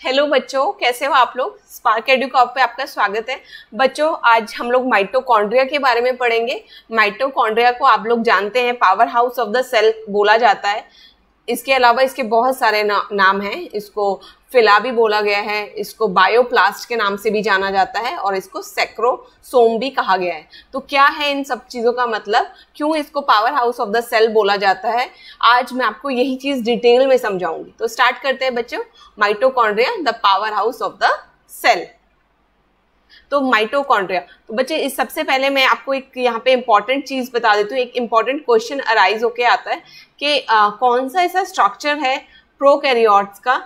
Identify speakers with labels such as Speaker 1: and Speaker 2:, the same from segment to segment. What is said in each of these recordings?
Speaker 1: Hello बच्चों, कैसे हो आप लोग। स्पार्क एडुकॉप पे आपका स्वागत है। बच्चों, आज हम लोग माइटोकॉन्ड्रिया के बारे में पढ़ेंगे। माइटोकॉन्ड्रिया को आप लोग जानते हैं power house of the cell बोला जाता है। इसके अलावा इसके बहुत सारे नाम हैं। इसको फिला भी बोला गया है, इसको बायोप्लास्ट के नाम से भी जाना जाता है और इसको सेक्रोसोम भी कहा गया है। तो क्या है इन सब चीज़ों का मतलब, क्यों इसको power house of the cell बोला जाता है, आज मैं आपको यही चीज़ डिटेल में समझाऊंगी। तो स्टार्ट करते हैं बच्चों। Mitochondria the power house of the cell. तो माइटोकॉन्ड्रिया, तो बच्चे इस सबसे पहले मैं आपको एक यहाँ पे इंपॉर्टेंट चीज बता देती हूँ। एक इंपॉर्टेंट क्वेश्चन अराइज होके आता है कि कौन सा ऐसा स्ट्रक्चर है प्रोकैरियोट्स का,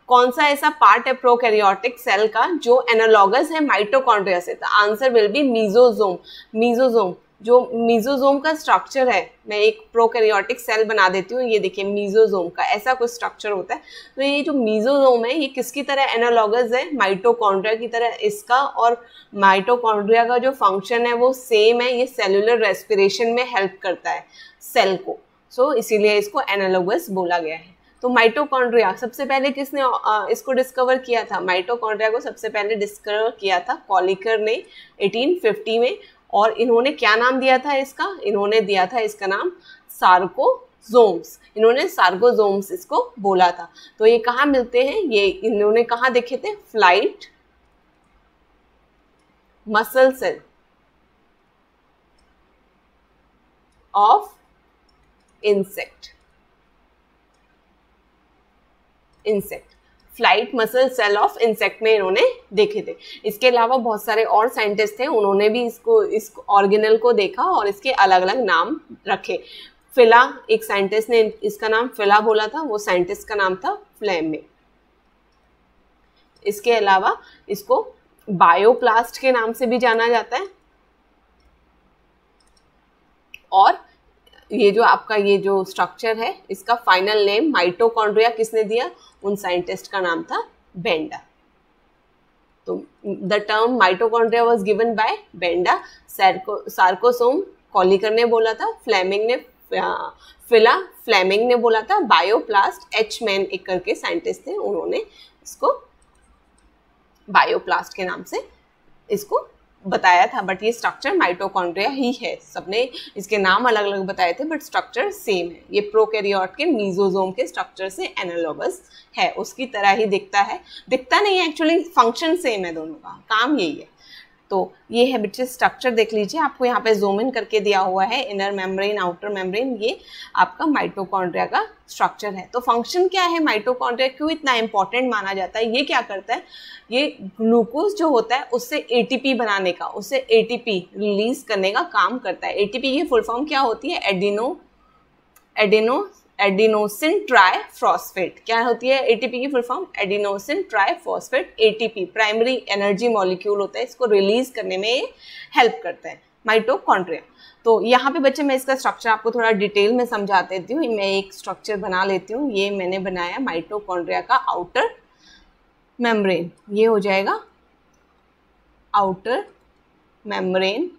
Speaker 1: कौन सा ऐसा पार्ट है प्रोकैरियोटिक सेल का जो एनालॉगस है माइटोकॉन्ड्रिया से। The answer will be mesosome. Mesosome, जो मीजोजोम का स्ट्रक्चर है, मैं एक प्रोकैरियोटिक सेल बना देती हूँ। ये देखिए मीजोजोम का ऐसा कुछ स्ट्रक्चर होता है। तो ये जो मीजोजोम है ये किसकी तरह एनालॉगस है, माइटोकॉन्ड्रिया की तरह इसका, और माइटोकॉन्ड्रिया का जो फंक्शन है वो सेम है। ये सेलुलर रेस्पिरेशन में हेल्प करता है सेल को, सो इसीलिए इसको एनालॉगस बोला गया है। तो माइटोकॉन्ड्रिया सबसे पहले किसने इसको डिस्कवर किया था। माइटोकॉन्ड्रिया को सबसे पहले डिस्कवर किया था कॉलिकर ने 1850 में। और इन्होंने क्या नाम दिया था इसका, इन्होंने दिया था इसका नाम सार्कोजोम्स। इन्होंने सार्कोजोम्स इसको बोला था। तो ये कहाँ मिलते हैं, ये इन्होंने कहाँ देखे थे, flight muscle cell of insect. Flight muscle cell of insect में इन्होंने देखे थे। इसके अलावा बहुत सारे और साइंटिस्ट थे, उन्होंने भी इस ऑर्गेनल को देखा और इसके अलग अलग नाम रखे। फिला, एक साइंटिस्ट ने इसका नाम फिला बोला था, वो साइंटिस्ट का नाम था फ्लेमिंग। इसके अलावा इसको बायोप्लास्ट के नाम से भी जाना जाता है। और ये जो आपका ये जो स्ट्रक्चर है इसका फाइनल नेम माइटोकॉन्ड्रिया किसने दिया, उन साइंटिस्ट का नाम था बेंडा। तो the term mitochondria was given by Benda. Sarcosome Kolliker ने बोला था, फ्लेमिंग ने फ्लेमिंग ने बोला था, बायोप्लास्ट एच मैन एक करके साइंटिस्ट थे, उन्होंने इसको बायोप्लास्ट के नाम से इसको बताया था। बट ये स्ट्रक्चर माइटोकॉन्ड्रिया ही है। सबने इसके नाम अलग अलग बताए थे बट स्ट्रक्चर सेम है। ये प्रोकैरियोट के मीजोजोम के स्ट्रक्चर से एनालॉगस है, उसकी तरह ही दिखता है। दिखता नहीं है एक्चुअली, फंक्शन सेम है, दोनों का काम यही है। तो ये है बच्चे स्ट्रक्चर, देख लीजिए आपको यहाँ पे जूम इन करके दिया हुआ है, इनर मेम्ब्रेन आउटर मेम्ब्रेन, ये आपका माइटोकॉन्ड्रिया का स्ट्रक्चर है। तो फंक्शन क्या है माइटोकॉन्ड्रिया, क्यों इतना इंपॉर्टेंट माना जाता है, ये क्या करता है, ये ग्लूकोज जो होता है उससे एटीपी बनाने का, उससे एटीपी रिलीज करने का काम करता है। एटीपी की फुल फॉर्म क्या होती है, एडिनोसिन ट्राइफॉस्फेट। क्या होती है एटीपी की full form, adenosine triphosphate. ATP primary energy molecule होता है, इसको रिलीज करने में हेल्प करता है माइटोकॉन्ड्रिया। तो यहाँ पे बच्चे मैं इसका स्ट्रक्चर आपको थोड़ा डिटेल में समझा देती हूँ। मैं एक स्ट्रक्चर बना लेती हूँ। ये मैंने बनाया माइटोकॉन्ड्रिया का आउटर मेम्ब्रेन, ये हो जाएगा आउटर मेम्ब्रेन,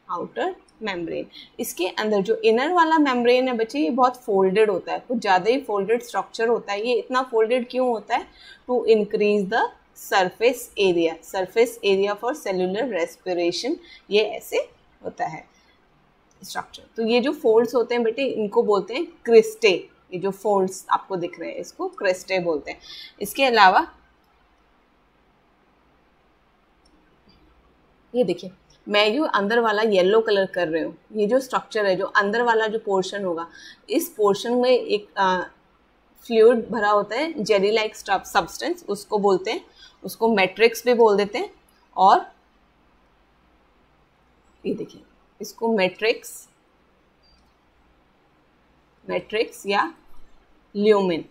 Speaker 1: आउटर मेम्ब्रेन। इसके अंदर जो इनर वाला मेम्ब्रेन है बच्चे, ये बहुत फोल्डेड होता है, कुछ ज़्यादा ही फोल्डेड स्ट्रक्चर होता है। ये इतना फोल्डेड क्यों होता है, to increase the surface area for cellular respiration. ये ऐसे होता है स्ट्रक्चर। तो ये जो फोल्ड्स होते हैं बेटे, इनको बोलते हैं क्रिस्टे। ये जो फोल्ड्स आपको दिख रहे हैं इसको क्रिस्टे बोलते हैं। इसके अलावा ये देखिए, मैं जो अंदर वाला येलो कलर कर रही हूँ, ये जो स्ट्रक्चर है, जो अंदर वाला जो पोर्शन होगा, इस पोर्शन में एक फ्लूइड भरा होता है, जेली लाइक सब्सटेंस, उसको बोलते हैं, उसको मैट्रिक्स भी बोल देते हैं। और ये देखिए इसको मैट्रिक्स या ल्यूमेन,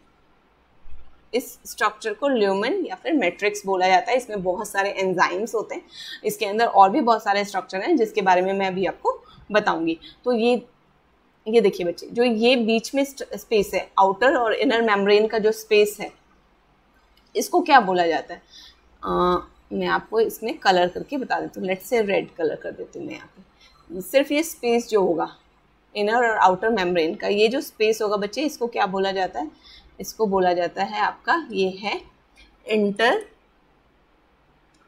Speaker 1: इस स्ट्रक्चर को ल्यूमेन या फिर मैट्रिक्स बोला जाता है। इसमें बहुत सारे एंजाइम्स होते हैं, इसके अंदर और भी बहुत सारे स्ट्रक्चर हैं जिसके बारे में मैं अभी आपको बताऊंगी। तो ये देखिए बच्चे, जो ये बीच में स्पेस है, आउटर और इनर मेम्ब्रेन का जो स्पेस है, इसको क्या बोला जाता है, मैं आपको इसमें कलर करके बता देती हूँ। लेट्स से रेड कलर कर देती हूँ मैं यहाँ पे। सिर्फ ये स्पेस जो होगा, इनर और आउटर मेम्ब्रेन का ये जो स्पेस होगा बच्चे, इसको क्या बोला जाता है? इसको बोला जाता है आपका, ये है इंटर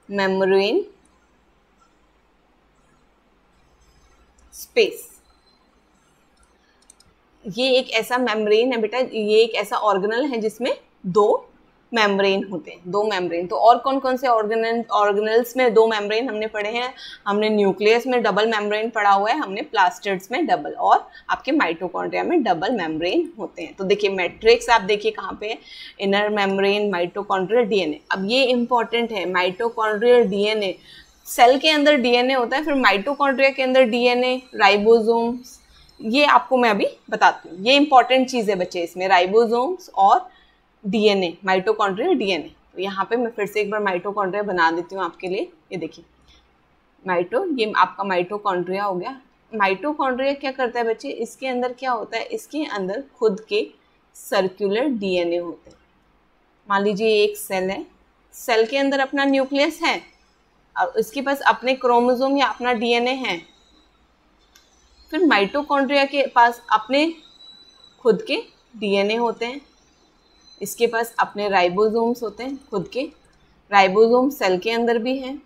Speaker 1: मेम्ब्रेन स्पेस। ये एक ऐसा मेम्ब्रेन है बेटा, ये एक ऐसा ऑर्गेनल है जिसमें दो मेम्ब्रेन होते हैं, दो मेम्ब्रेन। तो और कौन कौन से ऑर्गेनल्स में दो मेम्ब्रेन हमने पढ़े हैं? हमने न्यूक्लियस में डबल मेम्ब्रेन पढ़ा हुआ है, हमने प्लास्टिड्स में डबल, और आपके माइटोकॉन्ड्रिया में डबल मेम्ब्रेन होते हैं। तो देखिए मैट्रिक्स आप देखिए कहाँ पे है, इनर मेम्ब्रेन, माइटोकॉन्ड्रियल डीएनए। अब ये इंपॉर्टेंट है, माइटोकॉन्ड्रियल डीएनए, सेल के अंदर डीएनए होता है, फिर माइटोकॉन्ड्रिया के अंदर डीएनए, राइबोसोम्स, ये आपको मैं अभी बताती हूँ। ये इंपॉर्टेंट चीज़ है बच्चे इसमें, राइबोसोम्स और डीएनए, माइटोकॉन्ड्रियल डीएनए। तो यहाँ पे मैं फिर से एक बार माइटोकॉन्ड्रिया बना देती हूँ आपके लिए। ये देखिए ये आपका माइटोकॉन्ड्रिया हो गया। माइटोकॉन्ड्रिया क्या करता है बच्चे? इसके अंदर क्या होता है? इसके अंदर खुद के सर्कुलर डीएनए होते हैं। मान लीजिए एक सेल है, सेल के अंदर अपना न्यूक्लियस है और इसके पास अपने क्रोमोसोम या अपना डीएनए है। फिर माइटोकॉन्ड्रिया के पास अपने खुद के डीएनए होते हैं, इसके पास अपने राइबोसोम्स होते हैं, खुद के राइबोसोम सेल के अंदर भी हैं।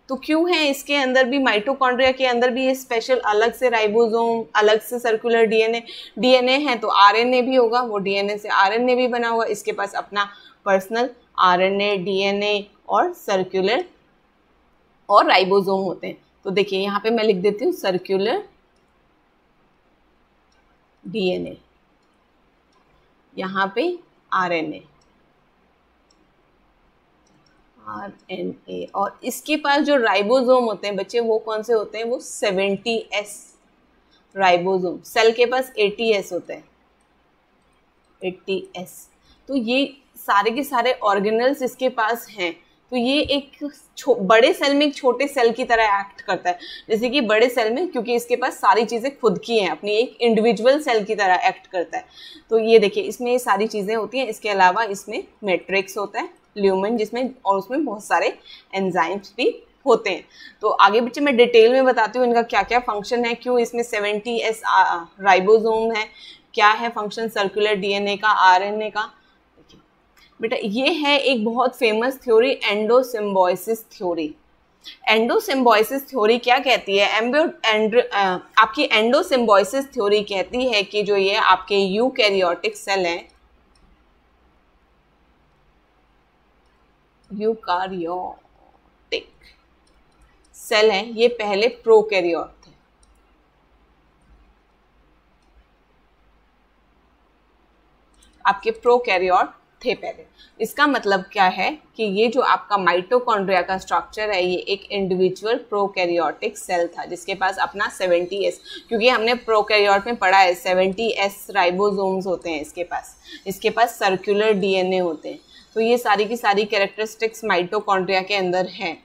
Speaker 1: तो क्यों है इसके अंदर भी, माइटोकॉन्ड्रिया के अंदर भी ये स्पेशल अलग से राइबोसोम, अलग से सर्कुलर डीएनए है, तो आरएनए भी होगा, वो डीएनए से आरएनए भी बना हुआ, इसके पास अपना पर्सनल आरएनए, डीएनए और सर्कुलर और राइबोसोम होते हैं। तो देखिए यहाँ पे मैं लिख देती हूँ सर्कुलर डीएनए, यहाँ पे आरएनए, और इसके पास जो राइबोसोम होते हैं बच्चे, वो कौन से होते हैं? वो 70S राइबोसोम। सेल के पास 80S होते हैं, 80S। तो ये सारे के सारे ऑर्गेनल्स इसके पास हैं। तो ये एक बड़े सेल में एक छोटे सेल की तरह एक्ट करता है। जैसे कि बड़े सेल में, क्योंकि इसके पास सारी चीज़ें खुद की हैं, अपनी एक इंडिविजुअल सेल की तरह एक्ट करता है। तो ये देखिए इसमें ये सारी चीज़ें होती हैं। इसके अलावा इसमें मैट्रिक्स होता है, ल्यूमेन, जिसमें और उसमें बहुत सारे एंजाइम्स भी होते हैं। तो आगे बच्चे मैं डिटेल में बताती हूँ इनका क्या क्या फंक्शन है, क्यों इसमें 70S राइबोसोम है, क्या है फंक्शन सर्कुलर डीएनए का, आरएनए का। बेटा ये है एक बहुत फेमस थ्योरी, एंडोसिम्बायोसिस थ्योरी। एंडोसिम्बायोसिस थ्योरी क्या कहती है? आपकी एंडोसिम्बायोसिस थ्योरी कहती है कि जो ये आपके यूकैरियोटिक सेल हैं, यूकारियोटिक सेल हैं, ये पहले प्रोकैरियोट थे। आपके प्रोकैरियोट थे पहले। इसका मतलब क्या है कि ये जो आपका माइटोकॉन्ड्रिया का स्ट्रक्चर है, ये एक इंडिविजुअल प्रोकैरियोटिक सेल था जिसके पास अपना 70S, क्योंकि हमने प्रोकैरियोट में पढ़ा है 70S राइबोसोम्स होते हैं इसके पास सर्कुलर डीएनए होते हैं। तो ये सारी की सारी कैरेक्टरिस्टिक्स माइटोकॉन्ड्रिया के अंदर हैं।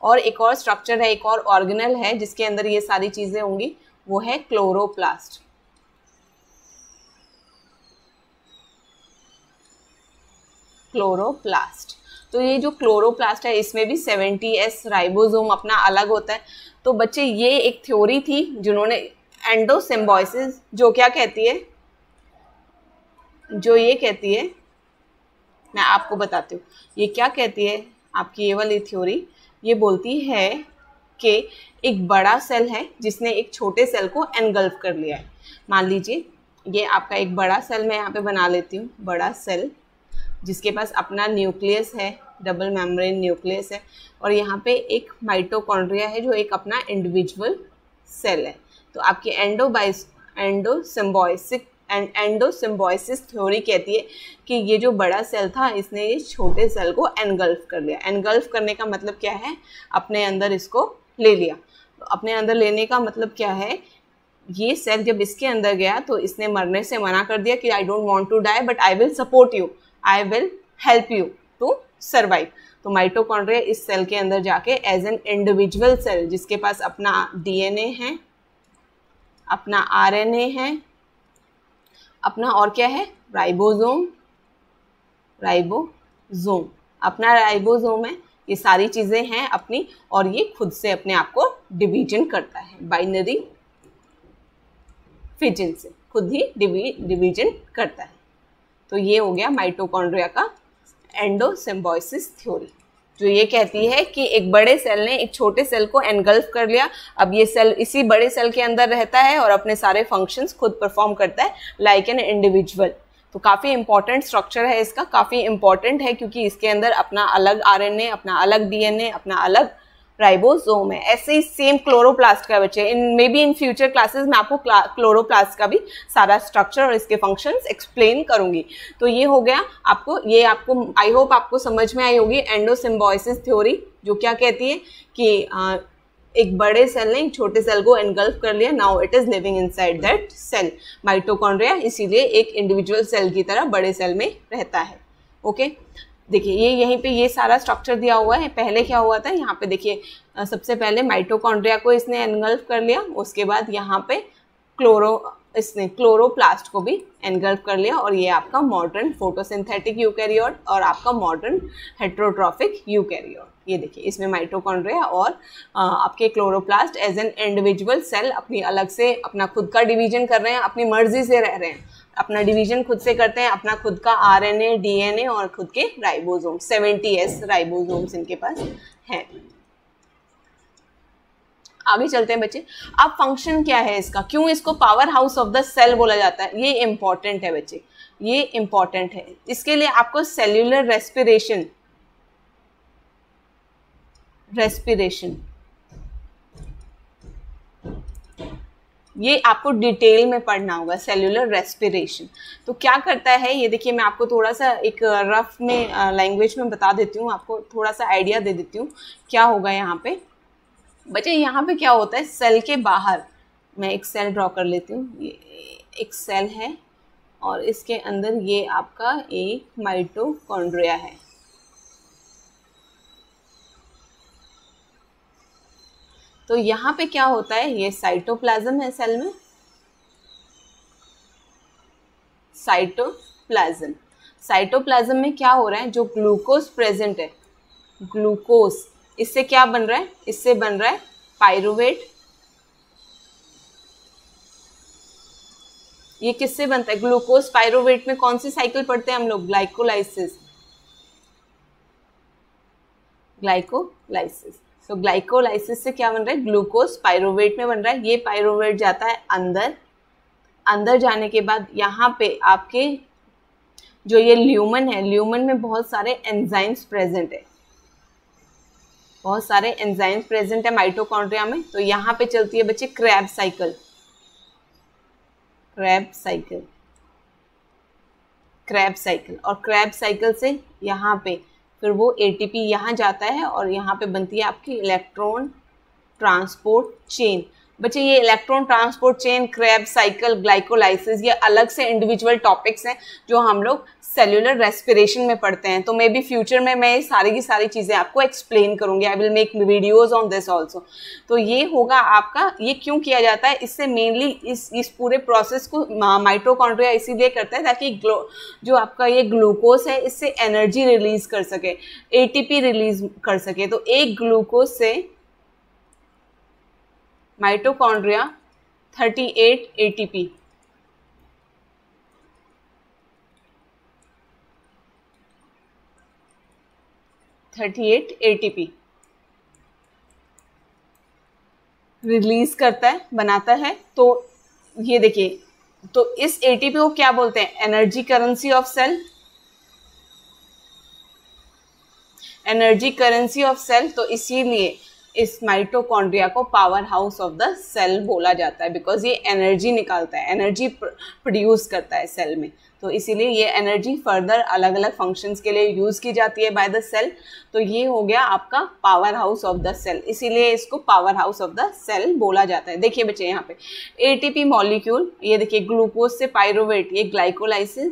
Speaker 1: और एक और स्ट्रक्चर है, एक और ऑर्गेनल है जिसके अंदर ये सारी चीज़ें होंगी, वो है क्लोरोप्लास्ट। क्लोरोप्लास्ट। तो ये जो क्लोरोप्लास्ट है इसमें भी 70S राइबोसोम अपना अलग होता है। तो बच्चे ये एक थ्योरी थी जिन्होंने एंडोसिम्बायोसिस, जो क्या कहती है, जो ये कहती है, मैं आपको बताती हूँ ये क्या कहती है। आपकी ये वाली थ्योरी ये बोलती है कि एक बड़ा सेल है जिसने एक छोटे सेल को एनगल्फ कर लिया है। मान लीजिए ये आपका एक बड़ा सेल, मैं यहाँ पे बना लेती हूँ, बड़ा सेल जिसके पास अपना न्यूक्लियस है, डबल मेम्ब्रेन न्यूक्लियस है, और यहाँ पे एक माइटोकॉन्ड्रिया है जो एक अपना इंडिविजुअल सेल है। तो आपकी एंडोसिम्बायोसिस थ्योरी कहती है कि ये जो बड़ा सेल था इसने ये छोटे सेल को एनगल्फ कर लिया। एनगल्फ करने का मतलब क्या है? अपने अंदर इसको ले लिया। तो अपने अंदर लेने का मतलब क्या है? ये सेल जब इसके अंदर गया तो इसने मरने से मना कर दिया कि I don't want to die but I will support you, I will help you to survive. तो माइटोकॉन्ड्रिया इस सेल के अंदर जाके एज एन इंडिविजुअल सेल जिसके पास अपना डीएनए है, अपना आरएनए है, अपना और क्या है, राइबोसोम अपना राइबोसोम है, ये सारी चीज़ें हैं अपनी, और ये खुद से अपने आप को डिवीजन करता है, बाइनरी फिजन से, खुद ही डिवीजन करता है। तो ये हो गया माइटोकॉन्ड्रिया का एंडोसिम्बायोसिस थ्योरी, जो ये कहती है कि एक बड़े सेल ने एक छोटे सेल को एनगल्फ कर लिया, अब ये सेल इसी बड़े सेल के अंदर रहता है और अपने सारे फंक्शंस खुद परफॉर्म करता है लाइक एन इंडिविजुअल। तो काफ़ी इंपॉर्टेंट स्ट्रक्चर है इसका, काफ़ी इंपॉर्टेंट है क्योंकि इसके अंदर अपना अलग आरएनए, अपना अलग डीएनए, अपना अलग राइबोसोम है। ऐसे ही सेम क्लोरोप्लास्ट का बच्चे, in may be in future classes में आपको क्लोरोप्लास्ट का भी सारा स्ट्रक्चर और इसके फंक्शंस एक्सप्लेन करूंगी। तो ये हो गया आपको, ये आपको आई होप आपको समझ में आई होगी एंडोसिम्बायोसिस थ्योरी, जो क्या कहती है कि एक बड़े सेल ने एक छोटे सेल को एनगल्फ कर लिया, now it is living inside that cell. Mitochondria इसीलिए एक इंडिविजुअल सेल की तरह बड़े सेल में रहता है। ओके, देखिए ये यहीं पे ये सारा स्ट्रक्चर दिया हुआ है। पहले क्या हुआ था, यहाँ पे देखिए सबसे पहले माइटोकॉन्ड्रिया को इसने एनगल्फ कर लिया, उसके बाद यहाँ पे इसने क्लोरोप्लास्ट को भी एनगल्फ कर लिया, और ये आपका मॉडर्न फोटोसिंथेटिक यूकैरियोट और आपका मॉडर्न हेट्रोट्रॉफिक यूकैरियोट। ये देखिए इसमें माइटोकॉन्ड्रिया और आपके chloroplast as an individual cell अपनी अलग से अपना खुद का डिवीजन कर रहे हैं, अपनी मर्जी से रह रहे हैं, अपना डिवीजन खुद से करते हैं, अपना खुद का आरएनए, डीएनए और खुद के राइबोसोम, 70S राइबोसोम्स इनके पास हैं। आगे चलते हैं बच्चे। अब फंक्शन क्या है इसका, क्यों इसको power house of the cell बोला जाता है, ये इंपॉर्टेंट है बच्चे, ये इंपॉर्टेंट है। इसके लिए आपको सेल्यूलर रेस्पिरेशन ये आपको डिटेल में पढ़ना होगा, सेल्यूलर रेस्पिरेशन। तो क्या करता है ये देखिए, मैं आपको थोड़ा सा एक रफ में लैंग्वेज में बता देती हूँ, आपको थोड़ा सा आइडिया दे देती हूँ क्या होगा यहाँ पे। बच्चे यहाँ पे क्या होता है, सेल के बाहर मैं एक सेल ड्रॉ कर लेती हूँ, ये एक सेल है और इसके अंदर ये आपका एक माइटोकॉन्ड्रिया है। तो यहाँ पे क्या होता है, ये साइटोप्लाज्म है सेल में, साइटोप्लाज्म में क्या हो रहा है, जो ग्लूकोज प्रेजेंट है, ग्लूकोज इससे क्या बन रहा है, इससे बन रहा है पाइरुवेट। ये किससे बनता है, ग्लूकोज पाइरुवेट में कौन सी साइकिल पढ़ते हैं हम लोग, ग्लाइकोलाइसिस। तो ग्लाइकोलाइसिस से क्या बन रहा है, ग्लूकोज पाइरुवेट में बन रहा है। ये पाइरुवेट जाता है अंदर जाने के बाद यहाँ पे आपके जो ये ल्यूमन है, ल्यूमन में बहुत सारे एंजाइम्स प्रेजेंट है, बहुत सारे एंजाइम्स प्रेजेंट है माइटोकॉन्ड्रिया में। तो यहाँ पे चलती है बच्चे क्रैब साइकिल, और क्रैब साइकिल से यहाँ पे फिर वो एटीपी यहाँ जाता है और यहाँ पे बनती है आपकी इलेक्ट्रॉन ट्रांसपोर्ट चेन। बच्चे ये electron transport chain, Krebs cycle, glycolysis, ये अलग से इंडिविजुअल टॉपिक्स हैं जो हम लोग सेल्यूलर रेस्पिरेशन में पढ़ते हैं। तो मे बी फ्यूचर में मैं सारी की सारी चीज़ें आपको एक्सप्लेन करूंगी, I will make videos on this also. तो ये होगा आपका, ये क्यों किया जाता है, इससे मेनली इस पूरे प्रोसेस को माइटोकॉन्ड्रिया इसीलिए करता है ताकि जो आपका ये ग्लूकोज है इससे एनर्जी रिलीज कर सके, एटीपी रिलीज कर सके। तो एक ग्लूकोज से माइटोकॉन्ड्रिया 38 एटीपी, रिलीज करता है, बनाता है। तो ये देखिए, तो इस एटीपी को क्या बोलते हैं, एनर्जी करेंसी ऑफ सेल, तो इसीलिए इस माइटोकॉन्ड्रिया को power house of the cell बोला जाता है, बिकॉज ये एनर्जी निकालता है, एनर्जी प्रोड्यूस करता है सेल में। तो इसीलिए ये एनर्जी फर्दर अलग अलग फंक्शंस के लिए यूज की जाती है बाय द सेल। तो ये हो गया आपका power house of the cell, इसीलिए इसको power house of the cell बोला जाता है। देखिए बच्चे यहाँ पे एटीपी मॉलिक्यूल, ये देखिए ग्लूकोज से पाइरुवेट, ये ग्लाइकोलाइसिस,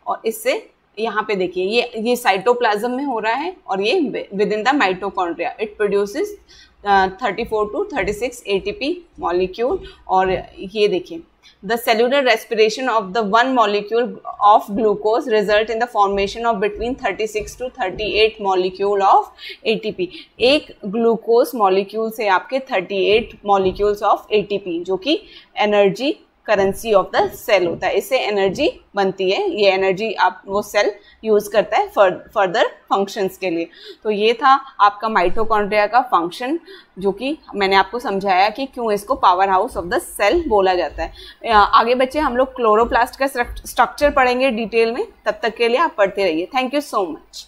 Speaker 1: और इससे यहाँ पे देखिए ये साइटोप्लाज्म में हो रहा है और ये with in the mitochondria it produces 34 to 36 ATP molecule. और ये देखिए The cellular respiration of the one molecule of glucose result in the formation of between 36 to 38 molecule of ATP. एक ग्लूकोज मॉलिक्यूल से आपके 38 मॉलिक्यूल्स ऑफ ATP, जो कि energy currency of the cell होता है, इससे एनर्जी बनती है, ये एनर्जी आप वो सेल यूज करता है फर्दर फंक्शंस के लिए। तो ये था आपका माइटोकॉन्ड्रिया का फंक्शन, जो कि मैंने आपको समझाया कि क्यों इसको power house of the cell बोला जाता है। आगे बच्चे हम लोग क्लोरोप्लास्ट का स्ट्रक्चर पढ़ेंगे डिटेल में, तब तक के लिए आप पढ़ते रहिए। Thank you so much.